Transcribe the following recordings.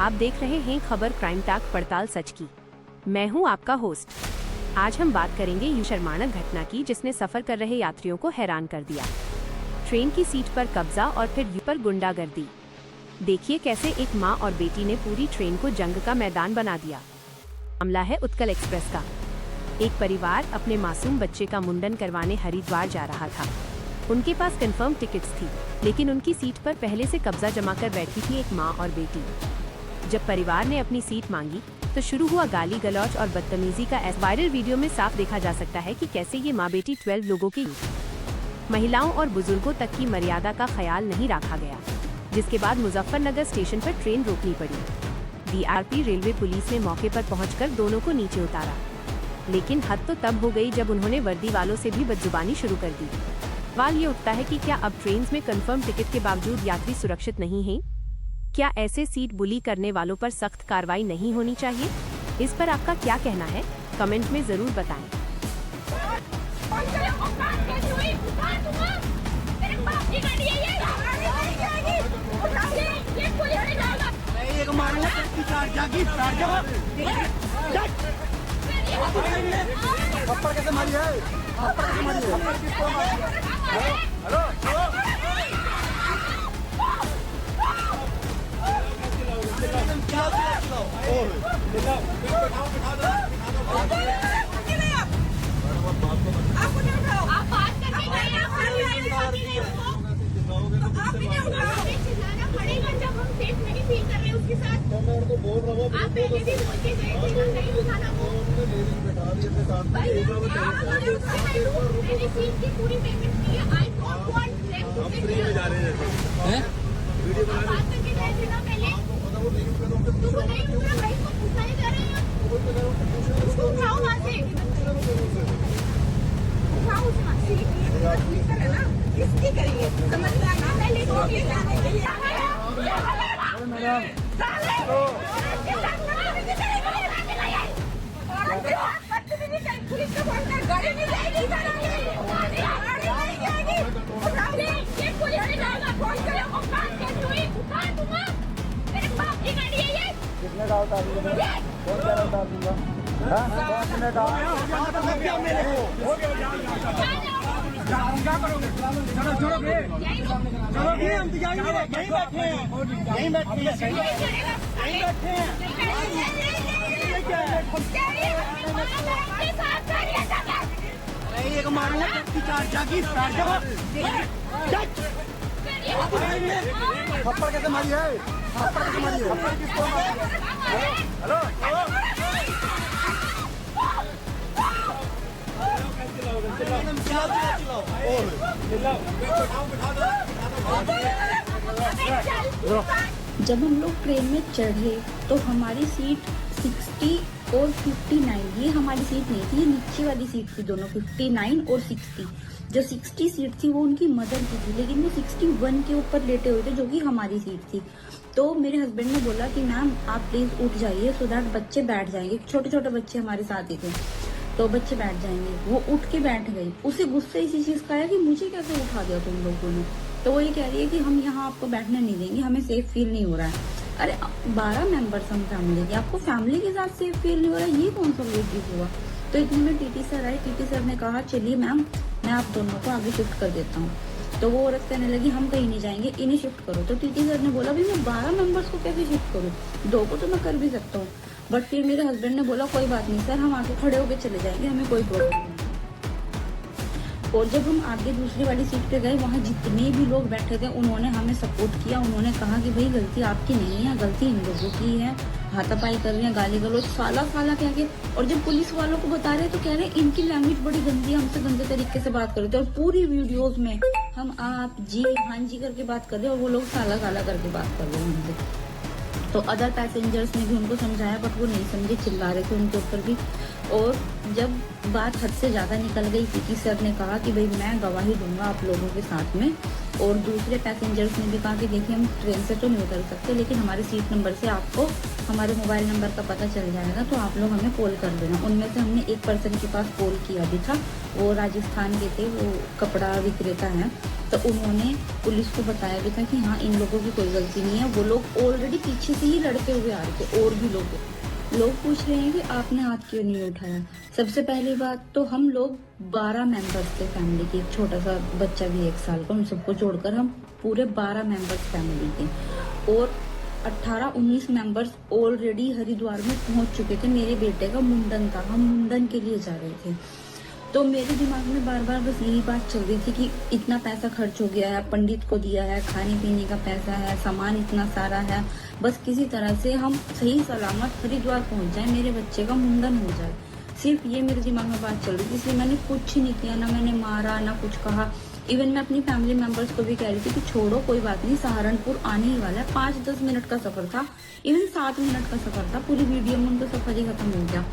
आप देख रहे हैं खबर क्राइम टाक पड़ताल सच की। मैं हूं आपका होस्ट। आज हम बात करेंगे यूं शर्मानक घटना की जिसने सफर कर रहे यात्रियों को हैरान कर दिया। ट्रेन की सीट पर कब्जा और फिर यू पर गुंडागर्दी। देखिए कैसे एक मां और बेटी ने पूरी ट्रेन को जंग का मैदान बना दिया। मामला है उत्कल एक्सप्रेस का। एक परिवार अपने मासूम बच्चे का मुंडन करवाने हरिद्वार जा रहा था। उनके पास कंफर्म टिकट्स थी, लेकिन उनकी सीट पर पहले से कब्जा जमा कर बैठी थी एक मां और बेटी। जब परिवार ने अपनी सीट मांगी तो शुरू हुआ गाली गलौज और बदतमीजी का। वायरल वीडियो में साफ देखा जा सकता है कि कैसे ये माँ बेटी 12 लोगों की महिलाओं और बुजुर्गों तक की मर्यादा का ख्याल नहीं रखा गया, जिसके बाद मुजफ्फरनगर स्टेशन पर ट्रेन रोकनी पड़ी। DRP रेलवे पुलिस ने मौके पर पहुंचकर दोनों को नीचे उतारा, लेकिन हद तो तब हो गई जब उन्होंने वर्दी वालों से भी बदजुबानी शुरू कर दी। सवाल ये उठता है कि क्या अब ट्रेन में कंफर्म टिकट के बावजूद यात्री सुरक्षित नहीं हैं? क्या ऐसे सीट बुली करने वालों पर सख्त कार्रवाई नहीं होनी चाहिए? इस पर आपका क्या कहना है? कमेंट में जरूर बताएं। कैसे मारी है? कितने का उतार दूंगा? कौन सा उतार दूंगा? कितने का? क्या करोगे? चलो छोड़ोगे? चलोगे? हम दिखाएंगे। यहीं बैठे हैं। यहीं बैठे हैं। यहीं बैठे हैं। एक मारूंगा थप्पड़ कैसे मारी है? थप्पड़ कैसे मारी है? थप्पड़ किसको मारी है? हेलो जब हम लोग ट्रेन में चढ़े तो हमारी सीट 60 और 59, ये हमारी सीट नहीं थी, ये नीचे वाली सीट थी दोनों, 59 और 60। जो 60 सीट थी वो उनकी मदर की थी, लेकिन वो 61 के ऊपर लेटे हुए थे जो कि हमारी सीट थी। तो मेरे हस्बैंड ने बोला कि मैम आप प्लीज उठ जाइए सो दैट बच्चे बैठ जाएंगे। छोटे छोटे बच्चे हमारे साथ ही थे, तो बच्चे बैठ जाएंगे। वो उठ के बैठ गई। उसे गुस्से इसी चीज का है कि मुझे कैसे उठा दिया तुम लोगों ने। तो वो ये कह रही है कि हम यहाँ आपको बैठने नहीं देंगे, हमें सेफ फील नहीं हो रहा है। अरे 12 मेंबर्स हम फैमिली के, आपको फैमिली के साथ सेफ फील नहीं हो रहा है, ये कौन सा बेवकूफ हुआ? तो इतने में टीटी सर आए। टीटी सर ने कहा चलिए मैम मैं आप दोनों को आगे शिफ्ट कर देता हूँ। तो वो औरत कहने लगी हम कहीं नहीं जाएंगे, इन्हें शिफ्ट करो। तो टीटी सर ने बोला भाई मैं 12 मेंबर्स को कैसे शिफ्ट करूँ? 2 को तो मैं कर भी सकता हूँ। बट फिर मेरे हस्बैंड ने बोला कोई बात नहीं सर, हम आगे खड़े होके चले जाएंगे, हमें कोई प्रॉब्लम नहीं। और जब हम आगे दूसरी वाली सीट पे गए, वहाँ जितने भी लोग बैठे थे उन्होंने हमें सपोर्ट किया। उन्होंने कहा कि भाई गलती आपकी नहीं है, गलती इन लोगों की है। हाथापाई कर रहे हैं, गाली गलौज साला कह के। और जब पुलिस वालों को बता रहे तो कह रहे हैं इनकी लैंग्वेज बड़ी गंदी है, हमसे गंदे तरीके से बात कर रहे थे। और पूरी वीडियोज में हम आप जी हाँ जी करके बात कर रहे हैं और वो लोग साला करके बात कर रहे हैं हमसे। तो अदर पैसेंजर्स ने भी उनको समझाया बट वो नहीं समझे, चिल्ला रहे थे उनके ऊपर भी। और जब बात हद से ज़्यादा निकल गई, पीटी सर ने कहा कि भाई मैं गवाही दूंगा आप लोगों के साथ में। और दूसरे पैसेंजर्स ने भी कहा कि देखिए हम ट्रेन से तो नहीं उतर सकते, लेकिन हमारे सीट नंबर से आपको हमारे मोबाइल नंबर का पता चल जाएगा, तो आप लोग हमें कॉल कर देना। उनमें से हमने एक पर्सन के पास कॉल किया भी था, वो राजस्थान के थे, वो कपड़ा विक्रेता हैं। तो उन्होंने पुलिस को बताया भी था कि हाँ इन लोगों की कोई गलती नहीं है, वो लोग ऑलरेडी पीछे से ही लड़ते हुए आ रहे थे और भी लोग पूछ रहे हैं कि आपने हाथ क्यों नहीं उठाया। सबसे पहली बात तो हम लोग 12 मेंबर्स थे फैमिली के, एक छोटा सा बच्चा भी 1 साल का, उन सबको जोड़कर हम पूरे 12 मेंबर्स फैमिली के, और 18-19 मेंबर्स ऑलरेडी हरिद्वार में पहुंच चुके थे। मेरे बेटे का मुंडन था, हम मुंडन के लिए जा रहे थे। तो मेरे दिमाग में बार बार बस यही बात चल रही थी कि इतना पैसा खर्च हो गया है, पंडित को दिया है, खाने पीने का पैसा है, सामान इतना सारा है, बस किसी तरह से हम सही सलामत हरिद्वार पहुंच जाए, मेरे बच्चे का मुंडन हो जाए। सिर्फ ये मेरे दिमाग में बात चल रही थी, इसलिए मैंने कुछ नहीं किया, ना मैंने मारा ना कुछ कहा। इवन मैं अपनी फैमिली मेंबर्स को भी कह रही थी कि छोड़ो कोई बात नहीं, सहारनपुर आने ही वाला है। 5-10 मिनट का सफर था, इवन 7 मिनट का सफर था, पूरी वीडियो में उनका सफर ही खत्म हो गया।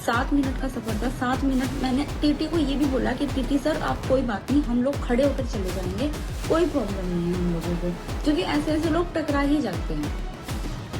7 मिनट का सफर था, 7 मिनट मैंने टीटी को ये भी बोला कि टीटी सर आप कोई बात नहीं, हम लोग खड़े होकर चले जाएंगे, कोई प्रॉब्लम नहीं है हम लोगों को, क्योंकि ऐसे लोग टकरा ही जाते हैं।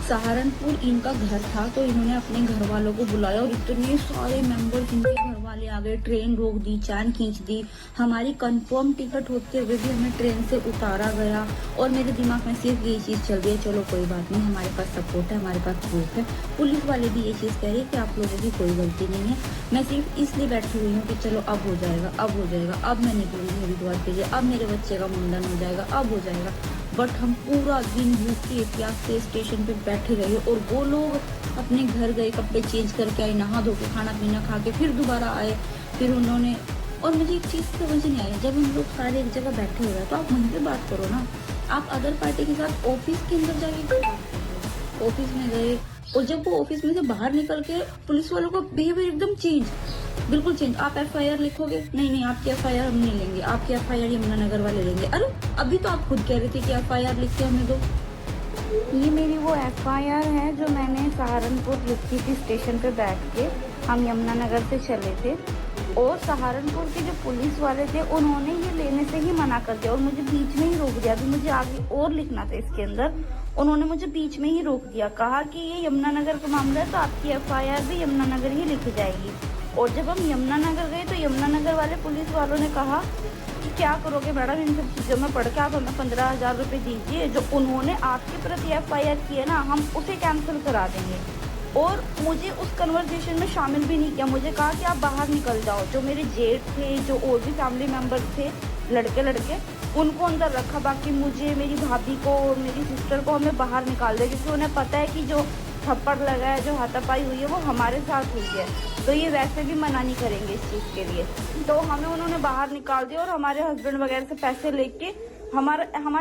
सहारनपुर इनका घर था, तो इन्होंने अपने घर वालों को बुलाया और इतने सारे मेंबर्स इनके घर वाले आ गए, ट्रेन रोक दी, चैन खींच दी, हमारी कंफर्म टिकट होते हुए भी हमें ट्रेन से उतारा गया। और मेरे दिमाग में सिर्फ ये चीज़ चल रही है, चलो कोई बात नहीं, हमारे पास सपोर्ट है, हमारे पास प्रूफ है। पुलिस वाले भी ये चीज़ कह रही है कि आप लोगों की कोई गलती नहीं है। मैं सिर्फ इसलिए बैठी हुई हूँ कि चलो अब हो जाएगा, अब हो जाएगा, अब मैं निकलूंगी हरिद्वार के लिए, अब मेरे बच्चे का मुंडन हो जाएगा, अब हो जाएगा। बट हम पूरा दिन भूखे प्यास से स्टेशन पे बैठे रहे, और वो लोग अपने घर गए, कपड़े चेंज करके आए, नहा धो के खाना पीना खा के फिर दोबारा आए। फिर उन्होंने, और मुझे एक चीज़ समझ नहीं आई, जब हम लोग सारे एक जगह बैठे हुए हैं तो आप वहीं पे बात करो ना। आप अदर पार्टी के साथ ऑफिस के अंदर जाके क्यों बात कर रहे हो? ऑफिस में गए, और जब वो ऑफिस में से बाहर निकल के पुलिस वालों का बिहेवियर एकदम चेंज, बिल्कुल चेंज। आप FIR लिखोगे? नहीं, आपकी FIR हम नहीं लेंगे, आपकी FIR यमुनानगर वाले लेंगे। अरे अभी तो आप खुद कह रहे थे कि FIR लिख के हमें दो। ये मेरी वो FIR है जो मैंने सहारनपुर लिखी थी स्टेशन पे बैठ के। हम यमुनानगर से चले थे, और सहारनपुर के जो पुलिस वाले थे उन्होंने ये लेने से ही मना कर दिया और मुझे बीच में ही रोक दिया। अभी मुझे आगे और लिखना था इसके अंदर, उन्होंने मुझे बीच में ही रोक दिया, कहा कि ये यमुनानगर का मामला है तो आपकी FIR भी यमुनानगर ही लिखी जाएगी। और जब हम यमुनानगर गए तो यमुनानगर वाले पुलिस वालों ने कहा कि क्या करोगे मैडम इन सब चीज़ों में पढ़ के, आप हमें 15,000 रुपये दीजिए, जो उन्होंने आपके प्रति FIR की है ना, हम उसे कैंसिल करा देंगे। और मुझे उस कन्वर्सेशन में शामिल भी नहीं किया, मुझे कहा कि आप बाहर निकल जाओ। जो मेरे जेठ थे, जो और भी फैमिली मेम्बर थे, लड़के उनको अंदर रखा, बाकी मुझे, मेरी भाभी को और मेरी सिस्टर को हमें बाहर निकाल दिया, क्योंकि उन्हें पता है कि जो थप्पड़ लगा है, जो हाथापाई हुई है, वो हमारे साथ हुई है, तो ये वैसे भी मना नहीं करेंगे इस चीज़ के लिए। तो हमें उन्होंने बाहर निकाल दिया और हमारे हस्बैंड वगैरह से पैसे लेके हमारे